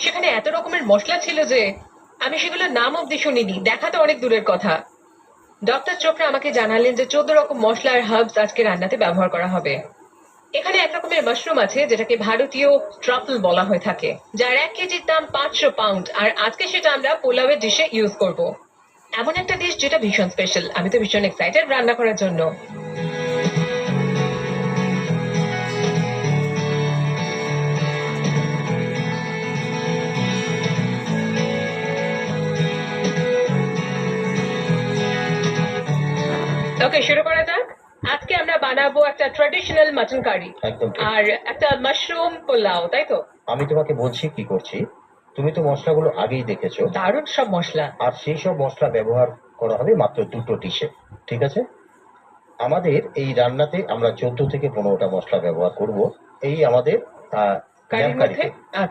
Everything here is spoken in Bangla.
সেখানে এত রকমের মশলা ছিল যে আমি সেগুলোর নাম অব্দি শুনিনি, দেখা তো অনেক দূরের কথা। ডক্টর চোপড়া আমাকে জানালেন যে 14 রকম মশলা আর হার্বস আজকে রান্নাতে ব্যবহার করা হবে। এখানে এক রকমের মাশরুম আছে যেটাকে ভারতীয় ট্রাফল বলা হয়ে থাকে, যার 1 কেজির দাম 500 পাউন্ড, আর আজকে সেটা আমরা পোলাওয়ের ডিশে ইউজ করব। এমন একটা ডিশ যেটা ভীষণ স্পেশাল। আমি তো ভীষণ এক্সাইটেড রান্না করার জন্য। ওকে, শুরু করা যাক। আজকে আমরা বানাবো একটা ট্র্যাডিশনাল মাটন কারি একদম ঠিক। আর একটা মাশরুম পোলাও, তাই তো? আমি তোমাকে বলছি কি করছি। তুমি তো মশলাগুলো আগেই দেখেছো, দারুণ সব মশলা। আর সেই সব মশলা ব্যবহার করা হবে মাত্র দুটো ডিশে। ঠিক আছে? আমাদের এই রান্নাতে আমরা 14 থেকে 15টা মশলা ব্যবহার করব এই আমাদের কারির ল্যাম্প মধ্যে কারিতে।